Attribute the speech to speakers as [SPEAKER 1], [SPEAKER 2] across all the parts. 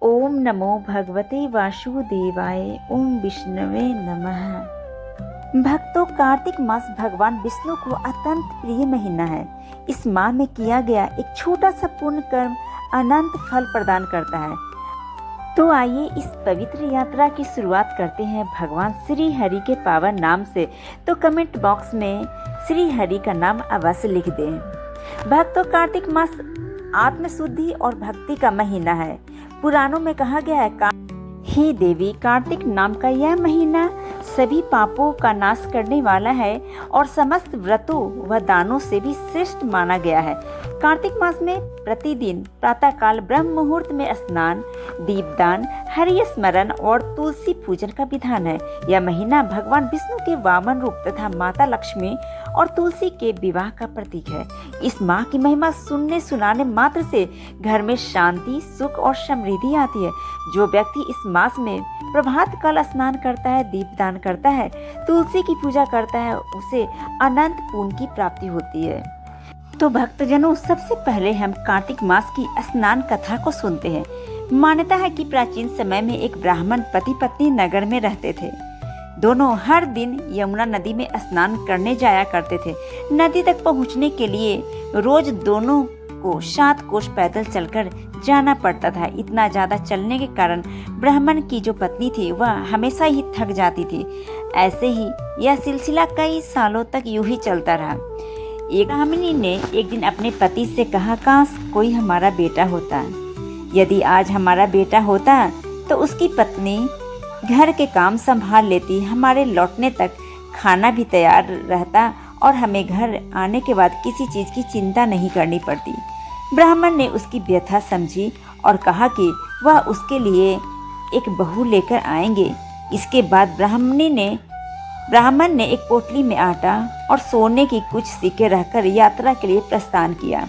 [SPEAKER 1] ओम नमो भगवते वासुदेवाय। ओम विष्णवे नमः। भक्तों, कार्तिक मास भगवान विष्णु को अत्यंत प्रिय महीना है। इस माह में किया गया एक छोटा सा पुण्य कर्म अनंत फल प्रदान करता है। तो आइए इस पवित्र यात्रा की शुरुआत करते हैं भगवान श्री हरि के पावन नाम से। तो कमेंट बॉक्स में श्री हरि का नाम अवश्य लिख दें। भक्तों, कार्तिक मास आत्मशुद्धि और भक्ति का महीना है। पुराणों में कहा गया है, हे देवी, कार्तिक नाम का यह महीना सभी पापों का नाश करने वाला है और समस्त व्रतों व दानों से भी श्रेष्ठ माना गया है। कार्तिक मास में प्रतिदिन प्रातःकाल ब्रह्म मुहूर्त में स्नान, दीपदान, हरि स्मरण और तुलसी पूजन का विधान है। यह महीना भगवान विष्णु के वामन रूप तथा माता लक्ष्मी और तुलसी के विवाह का प्रतीक है। इस माह की महिमा सुनने सुनाने मात्र से घर में शांति, सुख और समृद्धि आती है। जो व्यक्ति इस मास में प्रभात काल स्नान करता है, दीपदान करता है, तुलसी की पूजा करता है, उसे अनंत पुण्य की प्राप्ति होती है। तो भक्तजनों, सबसे पहले हम कार्तिक मास की स्नान कथा को सुनते हैं। मान्यता है कि प्राचीन समय में एक ब्राह्मण पति पत्नी नगर में रहते थे। दोनों हर दिन यमुना नदी में स्नान करने जाया करते थे। नदी तक पहुंचने के लिए रोज दोनों को 7 कोस पैदल चलकर जाना पड़ता था। इतना ज्यादा चलने के कारण ब्राह्मण की जो पत्नी थी वह हमेशा ही थक जाती थी। ऐसे ही यह सिलसिला कई सालों तक यूं ही चलता रहा। एक ब्राह्मणी ने एक दिन अपने पति से कहा, काश कोई हमारा बेटा होता। यदि आज हमारा बेटा होता तो उसकी पत्नी घर के काम संभाल लेती, हमारे लौटने तक खाना भी तैयार रहता और हमें घर आने के बाद किसी चीज की चिंता नहीं करनी पड़ती। ब्राह्मण ने उसकी व्यथा समझी और कहा कि वह उसके लिए एक बहू लेकर आएंगे। इसके बाद ब्राह्मण ने एक पोटली में आटा और सोने की कुछ सिक्के रखकर यात्रा के लिए प्रस्थान किया।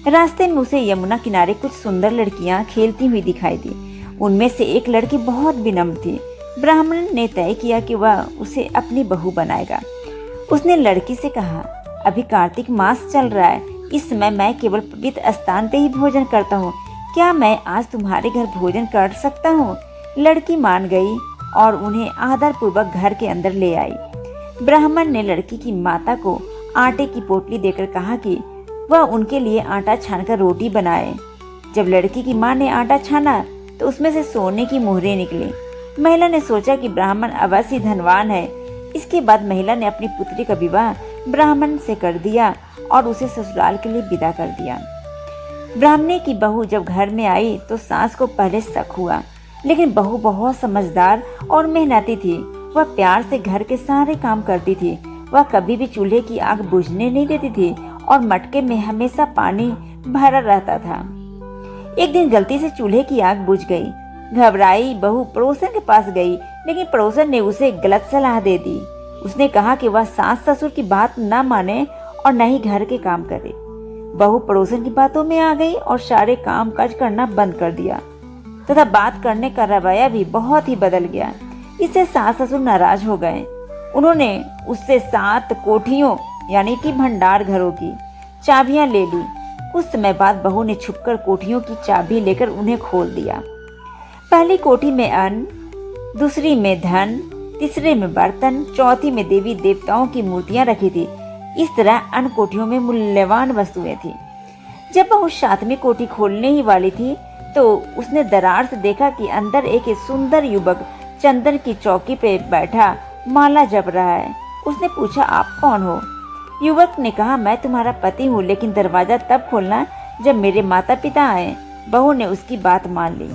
[SPEAKER 1] रास्ते में उसे यमुना किनारे कुछ सुंदर लड़कियां खेलती हुई दिखाई दी। उनमें से एक लड़की बहुत विनम्र थी। ब्राह्मण ने तय किया कि वह उसे अपनी बहू बनाएगा। उसने लड़की से कहा, अभी कार्तिक मास चल रहा है, इस समय मैं केवल पवित्र स्थान पे ही भोजन करता हूँ। क्या मैं आज तुम्हारे घर भोजन कर सकता हूँ? लड़की मान गई और उन्हें आदर पूर्वक घर के अंदर ले आई। ब्राह्मण ने लड़की की माता को आटे की पोटली देकर कहा कि वह उनके लिए आटा छानकर रोटी बनाए। जब लड़की की माँ ने आटा छाना तो उसमें से सोने की मोहरें निकली। महिला ने सोचा कि ब्राह्मण अवश्य धनवान है। इसके बाद महिला ने अपनी पुत्री का विवाह ब्राह्मण से कर दिया और उसे ससुराल के लिए विदा कर दिया। ब्राह्मणी की बहू जब घर में आई तो सास को पहले शक हुआ, लेकिन बहू बहुत समझदार और मेहनती थी। वह प्यार से घर के सारे काम करती थी। वह कभी भी चूल्हे की आग बुझने नहीं देती थी और मटके में हमेशा पानी भरा रहता था। एक दिन गलती से चूल्हे की आग बुझ गई। घबराई बहू पड़ोसन के पास गई, लेकिन पड़ोसन ने उसे गलत सलाह दे दी। उसने कहा कि वह सास ससुर की बात न माने और न ही घर के काम करे। बहू पड़ोसन की बातों में आ गई और सारे काम काज करना बंद कर दिया तथा बात करने का रवैया भी बहुत ही बदल गया। इससे सास ससुर नाराज हो गए। उन्होंने उससे 7 कोठियों यानी कि भंडार घरों की चाबियां ले ली। कुछ समय बाद बहू ने छुपकर कोठियों की चाबी लेकर उन्हें खोल दिया। पहली कोठी में अन्न, दूसरी में धन, तीसरे में बर्तन, चौथी में देवी देवताओं की मूर्तियां रखी थी। इस तरह अन्य कोठियों में मूल्यवान वस्तुएं थी। जब बहू 7वीं कोठी खोलने ही वाली थी तो उसने दरार से देखा कि अंदर एक सुंदर युवक चंदन की चौकी पे बैठा माला जप रहा है। उसने पूछा, आप कौन हो? युवक ने कहा, मैं तुम्हारा पति हूँ, लेकिन दरवाजा तब खोलना जब मेरे माता पिता आए। बहू ने उसकी बात मान ली।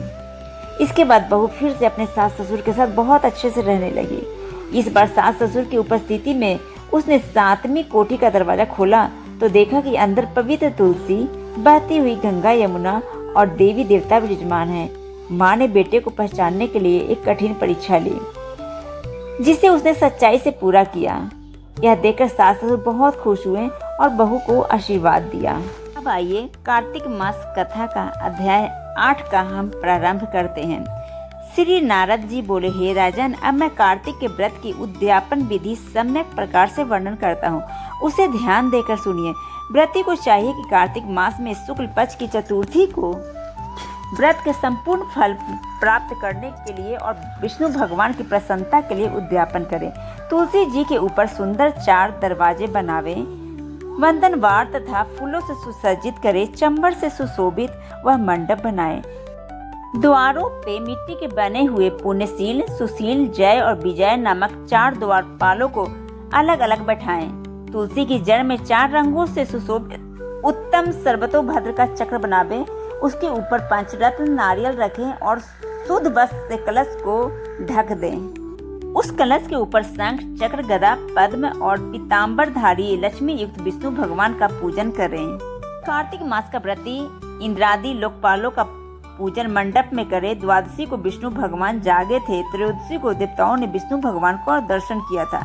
[SPEAKER 1] इसके बाद बहू फिर से अपने सास ससुर के साथ बहुत अच्छे से रहने लगी। इस बार सास ससुर की उपस्थिति में उसने 7वीं कोठी का दरवाजा खोला तो देखा कि अंदर पवित्र तुलसी, बहती हुई गंगा यमुना और देवी देवता विराजमान हैं। माँ ने बेटे को पहचानने के लिए एक कठिन परीक्षा ली, जिसे उसने सच्चाई से पूरा किया। यह देखकर सास ससुर बहुत खुश हुए और बहू को आशीर्वाद दिया। अब आइए कार्तिक मास कथा का अध्याय 8 का हम प्रारंभ करते हैं। श्री नारद जी बोले, हे राजन, अब मैं कार्तिक के व्रत की उद्यापन विधि सम्यक प्रकार से वर्णन करता हूँ, उसे ध्यान देकर सुनिए। व्रती को चाहिए कि कार्तिक मास में शुक्ल पक्ष की चतुर्थी को व्रत के संपूर्ण फल प्राप्त करने के लिए और विष्णु भगवान की प्रसन्नता के लिए उद्यापन करें। तुलसी जी के ऊपर सुंदर 4 दरवाजे बनावे, वंदनवार तथा फूलों से सुसज्जित करे, चंबल से सुशोभित वह मंडप बनाए। द्वारों पे मिट्टी के बने हुए पुण्यशील, सुशील, जय और विजय नामक 4 द्वारपालों को अलग अलग बैठाएं। तुलसी की जड़ में 4 रंगों से सुशोभित उत्तम सर्वतोभद्र का चक्र बनावे, उसके ऊपर पंचरत्न नारियल रखें और शुद्ध वस्त्र से कलश को ढक दें। उस कलश के ऊपर शंख, चक्र, गदा, पद्म और पीताम्बरधारी लक्ष्मी युक्त विष्णु भगवान का पूजन करें। कार्तिक मास का व्रती इंद्रादि लोकपालों का पूजन मंडप में करे। द्वादशी को विष्णु भगवान जागे थे, त्रयोदशी को देवताओं ने विष्णु भगवान का दर्शन किया था,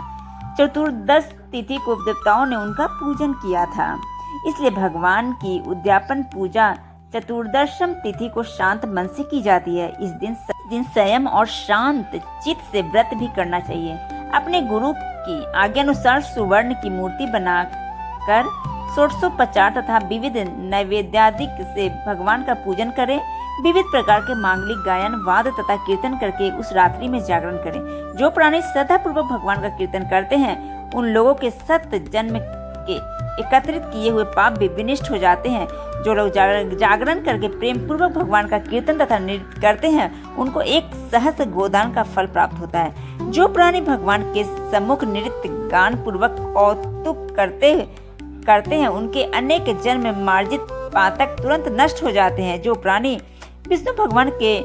[SPEAKER 1] चतुर्दश तिथि को देवताओं ने उनका पूजन किया था। इसलिए भगवान की उद्यापन पूजा चतुर्दशम तिथि को शांत मन से की जाती है। इस दिन संयम और शांत चित्त से व्रत भी करना चाहिए। अपने गुरु की आज्ञानुसार सुवर्ण की मूर्ति बनाकर षोडशोपचार तथा विविध नैवेद्यादिक से भगवान का पूजन करें। विविध प्रकार के मांगलिक गायन, वाद तथा कीर्तन करके उस रात्रि में जागरण करें। जो प्राणी श्रद्धा पूर्वक भगवान का कीर्तन करते हैं, उन लोगों के 7 जन्म के एकत्रित किए हुए पाप भी विनिष्ट हो जाते हैं। जो लोग जागरण करके प्रेम पूर्वक भगवान का कीर्तन तथा नृत्य करते हैं, उनको 1 सहस्त्र गोदान का फल प्राप्त होता है। जो प्राणी भगवान के सम्मुख नृत्य गान पूर्वक कौतुक करते हैं, उनके अनेक जन्म मार्जित पातक तुरंत नष्ट हो जाते हैं। जो प्राणी विष्णु भगवान के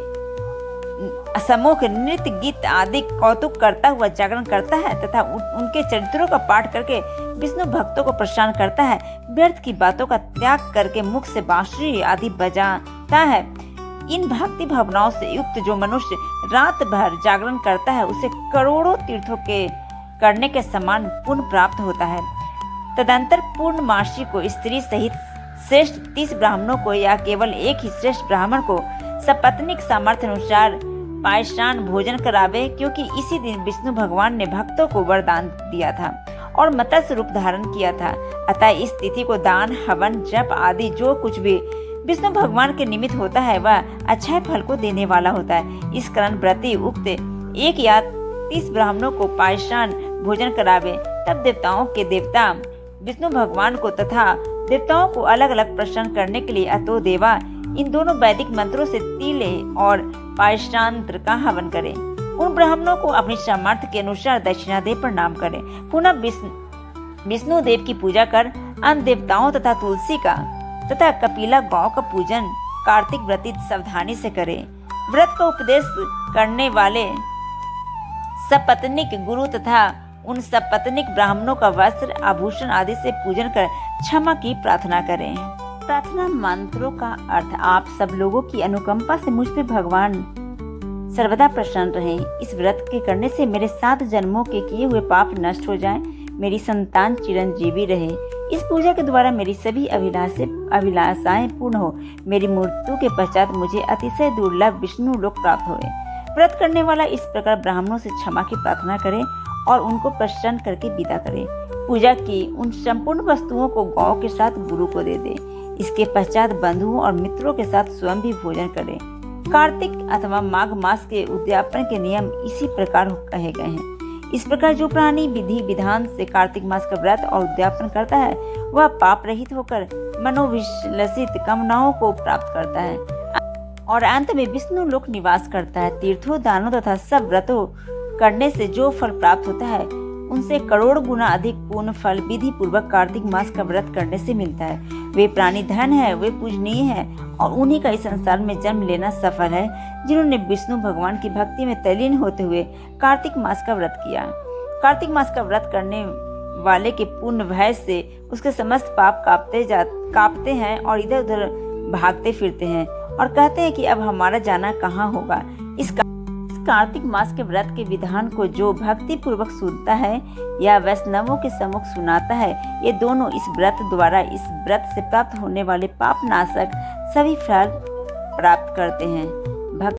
[SPEAKER 1] सम्मुख नृत्य, गीत आदि कौतुक करता हुआ जागरण करता है तथा उनके चरित्रों का पाठ करके विष्णु भक्तों को प्रसन्न करता है, व्यर्थ की बातों का त्याग करके मुख से बांसुरी आदि बजाता है, इन भक्ति भावनाओं से युक्त जो मनुष्य रात भर जागरण करता है, उसे करोड़ों तीर्थों के करने के समान पुण्य प्राप्त होता है। तदंतर पूर्णमासी को स्त्री सहित श्रेष्ठ 30 ब्राह्मणों को या केवल एक ही श्रेष्ठ ब्राह्मण को सपत्नीक सामर्थ्य अनुसार पायशान भोजन करावे, क्योंकि इसी दिन विष्णु भगवान ने भक्तों को वरदान दिया था और मत्स्य रूप धारण किया था। अतः इस तिथि को दान, हवन, जप आदि जो कुछ भी विष्णु भगवान के निमित्त होता है, वह अच्छे फल को देने वाला होता है। इस कारण व्रती उक्त 1 या 30 ब्राह्मणों को पायशान भोजन करावे। तब देवताओं के देवता विष्णु भगवान को तथा देवताओं को अलग अलग प्रसन्न करने के लिए अतो देवा इन दोनों वैदिक मंत्रों से तिले और पायशांत्र का हवन करें। उन ब्राह्मणों को अपनी सामर्थ्य के अनुसार दक्षिणा दे प्रणाम करें। पुनः विष्णु देव की पूजा कर अन्य देवताओं तथा तुलसी का तथा कपिला गौ का पूजन कार्तिक व्रती सावधानी से करें। व्रत का उपदेश करने वाले सपत्नीक गुरु तथा उन सपत्नीक ब्राह्मणों का वस्त्र, आभूषण आदि से पूजन कर क्षमा की प्रार्थना करें। प्रार्थना मंत्रों का अर्थ: आप सब लोगों की अनुकंपा से मुझ पे भगवान सर्वदा प्रसन्न रहें। इस व्रत के करने से मेरे 7 जन्मों के किए हुए पाप नष्ट हो जाएं, मेरी संतान चिरंजीवी रहे। इस पूजा के द्वारा मेरी सभी अभिलाषाएं पूर्ण हो। मेरी मृत्यु के पश्चात मुझे अतिशय दुर्लभ विष्णु लोक प्राप्त हुए। व्रत करने वाला इस प्रकार ब्राह्मणों से क्षमा की प्रार्थना करे और उनको प्रसन्न करके विदा करे। पूजा की उन संपूर्ण वस्तुओं को गौ के साथ गुरु को दे दे। इसके पश्चात बंधुओं और मित्रों के साथ स्वयं भी भोजन करें। कार्तिक अथवा माघ मास के उद्यापन के नियम इसी प्रकार कहे गए हैं। इस प्रकार जो प्राणी विधि विधान से कार्तिक मास का व्रत और उद्यापन करता है, वह पाप रहित होकर मनोविलसित कामनाओं को प्राप्त करता है और अंत में विष्णु लोक निवास करता है। तीर्थों, दानों तथा सब व्रतों करने से जो फल प्राप्त होता है, उनसे करोड़ गुना अधिक पूर्ण फल विधि पूर्वक कार्तिक मास का व्रत करने से मिलता है। वे प्राणी धन है, वे पूजनीय है और उन्हीं का इस संसार में जन्म लेना सफल है, जिन्होंने विष्णु भगवान की भक्ति में तल्लीन होते हुए कार्तिक मास का व्रत किया। कार्तिक मास का व्रत करने वाले के पूर्ण भय से उसके समस्त पाप कांपते हैं और इधर उधर भागते फिरते हैं और कहते हैं कि अब हमारा जाना कहाँ होगा। इस कार्तिक मास के व्रत के विधान को जो भक्ति पूर्वक सुनता है या वैष्णवों के सम्मुख सुनाता है, ये दोनों इस व्रत द्वारा इस व्रत से प्राप्त होने वाले पाप नाशक सभी फल प्राप्त करते हैं।